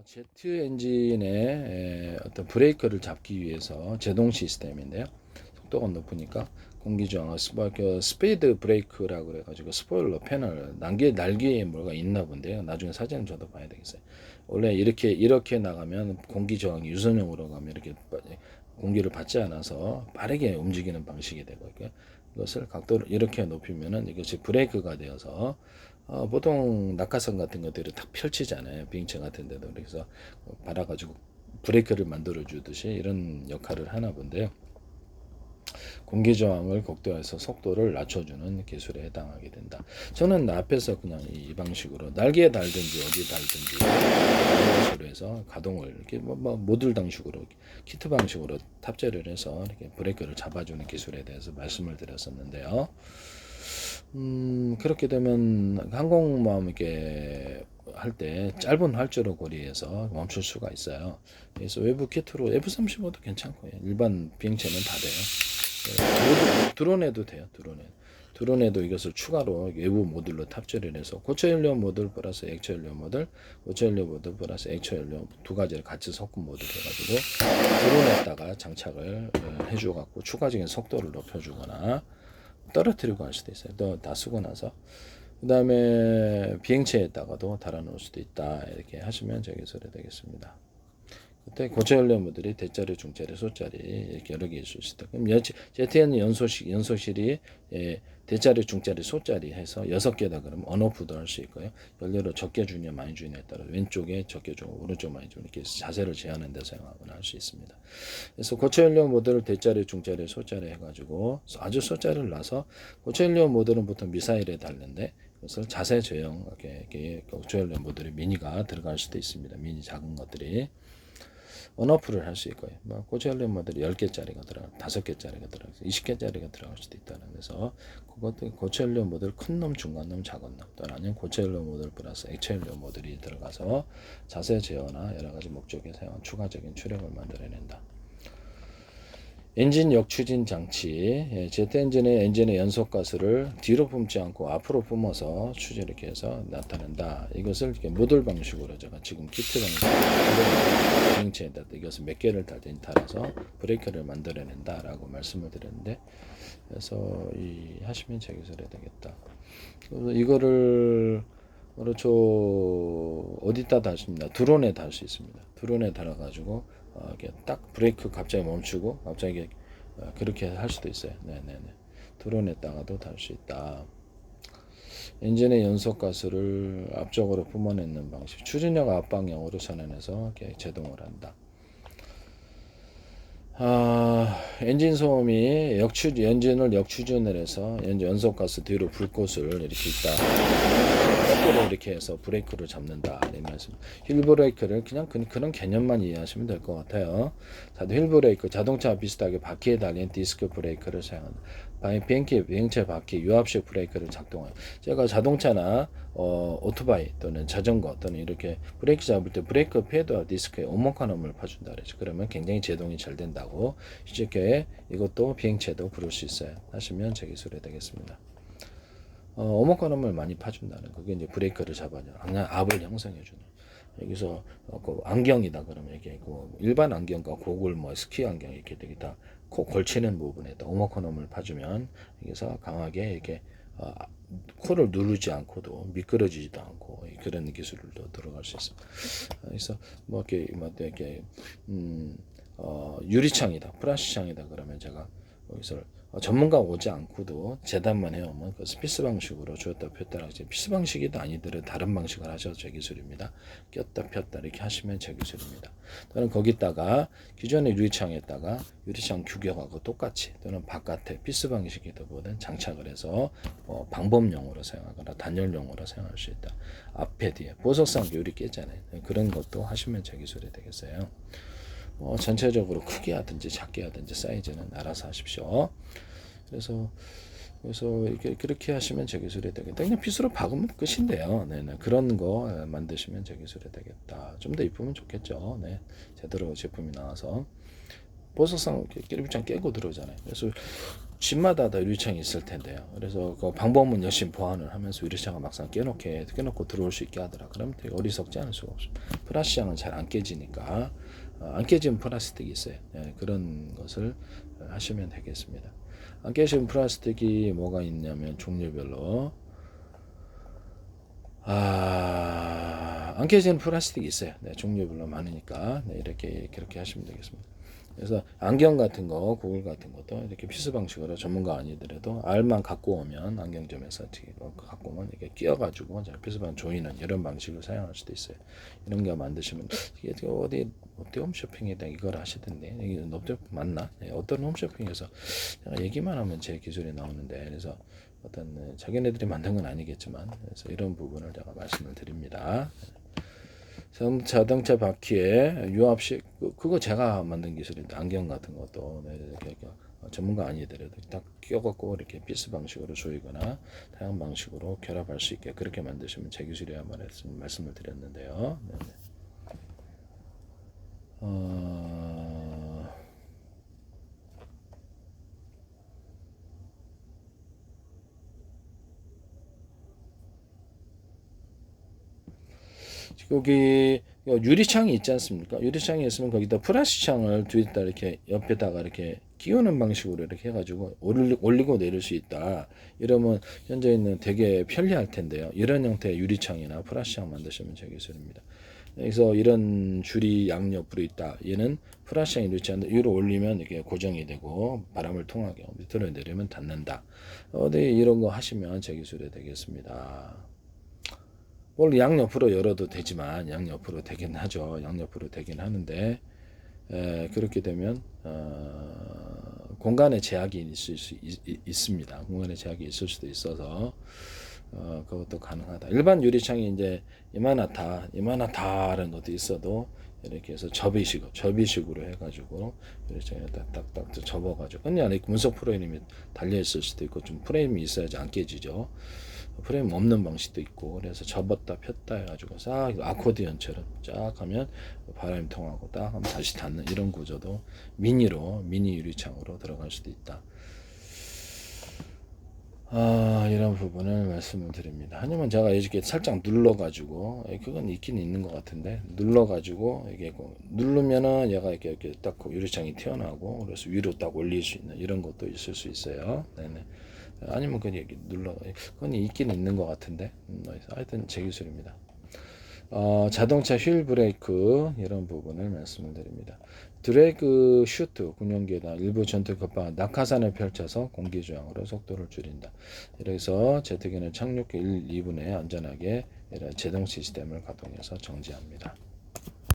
제트 엔진의 어떤 브레이크를 잡기 위해서 제동 시스템인데요. 속도가 높으니까 공기 저항, 스피드 브레이크라고 그래가지고 스포일러 패널 날개에 뭐가 있나 본데요. 나중에 사진을 저도 봐야 되겠어요. 원래 이렇게 나가면 공기 저항이 유선형으로 가면 이렇게 공기를 받지 않아서 빠르게 움직이는 방식이 되고 이것을 각도를 이렇게 높이면은 이것이 브레이크가 되어서 보통 낙하산 같은 것들이 탁 펼치잖아요. 비행체 같은 데도. 그래서 받아가지고 브레이크를 만들어 주듯이 이런 역할을 하나 본데요. 공기 저항을 극도화해서 속도를 낮춰주는 기술에 해당하게 된다. 저는 앞에서 그냥 이 방식으로 날개에 달든지 어디에 달든지 이런 식으로 해서 가동을 이렇게 모듈 방식으로 키트 방식으로 탑재를 해서 이렇게 브레이크를 잡아주는 기술에 대해서 말씀을 드렸었는데요. 그렇게 되면 항공모함 이렇게 할 때 짧은 활주로 거리에서 멈출 수가 있어요. 그래서 외부 키트로 F-35도 괜찮고 일반 비행체는 다 돼요. 드론에도 돼요. 드론에도 이것을 추가로 외부 모듈로 탑재를 해서 고체 연료 모듈 플러스 액체 연료 모듈, 고체 연료 모듈 플러스 액체 연료 두 가지를 같이 섞은 모듈 해가지고 드론에다가 장착을 해줘갖고 추가적인 속도를 높여주거나 떨어뜨리고 할 수도 있어요. 또 다 쓰고 나서 그 다음에 비행체에다가도 달아놓을 수도 있다. 이렇게 하시면 저기서래 되겠습니다. 그때 고체 연료 모듈이 대자리, 중자리, 소자리 이렇게 여러 개 있을 수 있다. 그럼 ZN 연소실이 대자리, 중자리, 소자리 해서 6개다 그러면 언오프도 할 수 있고요. 연료를 적게 주냐 많이 주냐에 따라 왼쪽에 적게 주고 오른쪽 많이 주고 이렇게 자세를 제한하는 데 사용하거나 할 수 있습니다. 그래서 고체 연료 모듈을 대자리, 중자리, 소자리 해가지고 아주 소자리를 놔서 고체 연료 모듈은 보통 미사일에 달는데 그것을 자세 제형 이렇게 고체 연료 모듈에 미니가 들어갈 수도 있습니다. 미니 작은 것들이. 언어프를 할 수 있고요. 고체 연료 모듈이 10개짜리가 들어가, 5개짜리가 들어가, 20개짜리가 들어갈 수도 있다는 데서 그것도 고체 연료 모듈 큰 놈, 중간 놈, 작은 놈 또는 아니면 고체 연료 모듈 플러스 액체 연료 모듈이 들어가서 자세 제어나 여러 가지 목적에 사용한 추가적인 추력을 만들어낸다. 엔진 역추진 장치, 제트 엔진의 연소가스를 뒤로 뿜지 않고 앞으로 뿜어서 추진 이렇게 해서 나타낸다. 이것을 이렇게 모듈 방식으로 제가 지금 키트 방식으로 비행체에다 이것을 몇 개를 달아서 브레이크를 만들어낸다라고 말씀을 드렸는데, 그래서 하시면 제기설해야 되겠다. 그래서 이거를 어디다 달습니다. 드론에 달 수 있습니다. 드론에 달아가지고 이렇게 딱 브레이크 갑자기 멈추고 갑자기 그렇게 할 수도 있어요. 네네네. 드론에다가도 달 수 있다. 엔진의 연소가스를 앞쪽으로 뿜어내는 방식. 추진력 앞방향으로 전환해서 이렇게 제동을 한다. 엔진 소음이 엔진을 역추진을 해서 연소가스 뒤로 불꽃을 이렇게 있다. 거꾸로 이렇게 해서 브레이크를 잡는다. 이 말씀. 휠 브레이크를 그냥 그런 개념만 이해하시면 될 것 같아요. 휠 브레이크, 자동차와 비슷하게 바퀴에 달린 디스크 브레이크를 사용한다. 비행체 바퀴 유압식 브레이크를 작동해요. 제가 자동차나 오토바이 또는 자전거 또는 이렇게 브레이크 잡을 때 브레이크 패드와 디스크에 오목한음을 파준다 그랬죠. 그러면 굉장히 제동이 잘 된다고 쉽게 이것도 비행체도 부를 수 있어요. 하시면 제 기술이 되겠습니다. 오목한음을 많이 파준다는 그게 이제 브레이크를 잡아줘. 압을 형성해주는. 여기서 그 안경이다 그러면 이게 일반 안경과 고글 스키 안경 이렇게 되게 다 코 걸치는 부분에다 오목한음을 파주면 여기서 강하게 이렇게 코를 누르지 않고도 미끄러지지도 않고 그런 기술도 들어갈 수 있습니다. 그래서 이렇게 유리창이다, 플라스틱 창이다 그러면 제가 여기서 전문가 오지 않고도 재단만 해오면 그 피스 방식으로 쥐었다 폈다 피스 방식이도 아니더라도 다른 방식을 하셔도 제 기술입니다. 꼈다 폈다 이렇게 하시면 제 기술입니다. 또는 거기다가 기존의 유리창에다가 유리창 규격하고 똑같이 또는 바깥에 피스 방식이보다는 장착을 해서 방범용으로 사용하거나 단열용으로 사용할 수 있다. 앞에 뒤에 보석상 유리 깨잖아요. 그런 것도 하시면 제 기술이 되겠어요. 전체적으로 크게 하든지 작게 하든지 사이즈는 알아서 하십시오. 그래서 그렇게 하시면 제 기술이 되겠다. 그냥 빗으로 박으면 끝인데요. 네네. 그런 거 만드시면 제 기술이 되겠다. 좀 더 이쁘면 좋겠죠. 네. 제대로 제품이 나와서 보석상 끼리부장 깨고 들어오잖아요. 그래서 집마다 다 유리창이 있을 텐데요. 그래서 그 방법은 열심히 보완을 하면서 유리창을 막상 깨놓고 들어올 수 있게 하더라. 그러면 되게 어리석지 않을 수가 없어요. 플라스틱은 잘 안 깨지니까 안 깨지는 플라스틱이 있어요. 예, 그런 것을 하시면 되겠습니다. 안 깨지는 플라스틱이 뭐가 있냐면 종류별로 안 깨지는 플라스틱이 있어요. 네, 종류별로 많으니까 네, 이렇게 그렇게 하시면 되겠습니다. 그래서 안경 같은 거, 고글 같은 것도 이렇게 피스 방식으로 전문가 아니더라도 알만 갖고 오면 안경점에서 갖고 오면 이렇게 끼워가지고 피스방 조이는 이런 방식을 사용할 수도 있어요. 이런 거 만드시면 이게 어디 홈쇼핑에다 이걸 하시던데 이게 맞나? 네, 어떤 홈쇼핑에서 제가 얘기만 하면 제 기술이 나오는데 그래서 어떤 자기네들이 만든 건 아니겠지만 그래서 이런 부분을 제가 말씀을 드립니다. 자동차 바퀴에 유압식 그거 제가 만든 기술인데 안경 같은 것도 이렇게 전문가 아니더라도 딱 끼워갖고 이렇게 피스 방식으로 조이거나 다양한 방식으로 결합할 수 있게 그렇게 만드시면 제 기술이야 말씀을 드렸는데요. 거기 유리창이 있지 않습니까? 유리창이 있으면 거기다 플라스틱 창을 뒤에다 이렇게 옆에다가 이렇게 끼우는 방식으로 이렇게 해가지고 올리고 내릴 수 있다. 이러면 현재 있는 되게 편리할 텐데요. 이런 형태의 유리창이나 플라스틱 창 만드시면 제 기술입니다. 그래서 이런 줄이 양옆으로 있다. 얘는 플라스틱 유리창인데 위로 올리면 이렇게 고정이 되고 바람을 통하게 밑으로 내리면 닫는다. 어디 이런 거 하시면 제 기술이 되겠습니다. 원래 양옆으로 열어도 되지만 양옆으로 되긴 하죠. 양옆으로 되긴 하는데 그렇게 되면 공간의 제약이 있을 수 있습니다. 공간의 제약이 있을 수도 있어서 그것도 가능하다. 일반 유리창이 이제 이만하다는 것도 있어도 이렇게 해서 접이식으로 해가지고 유리창에 딱딱딱 접어가지고 그냥 안에 문석 프레임이 달려 있을 수도 있고 좀 프레임이 있어야지 안 깨지죠. 프레임 없는 방식도 있고 그래서 접었다 폈다 해가지고 싹 아코디언처럼 쫙 하면 바람이 통하고 딱 하면 다시 닫는 이런 구조도 미니 유리창으로 들어갈 수도 있다. 이런 부분을 말씀을 드립니다. 아니면 제가 이렇게 살짝 눌러가지고 그건 있긴 있는 것 같은데 눌러가지고 이게 누르면은 얘가 이렇게 딱 유리창이 튀어나오고 그래서 위로 딱 올릴 수 있는 이런 것도 있을 수 있어요. 네네. 아니면 그냥 이렇게 그건 있긴 있는 것 같은데 하여튼 제 기술입니다. 자동차 휠 브레이크 이런 부분을 말씀을 드립니다. 드래그 슈트 군용기에다 일부 전투 급방 낙하산을 펼쳐서 공기 저항으로 속도를 줄인다. 그래서 제트기는 착륙 1, 2분에 안전하게 제동 시스템을 가동해서 정지합니다.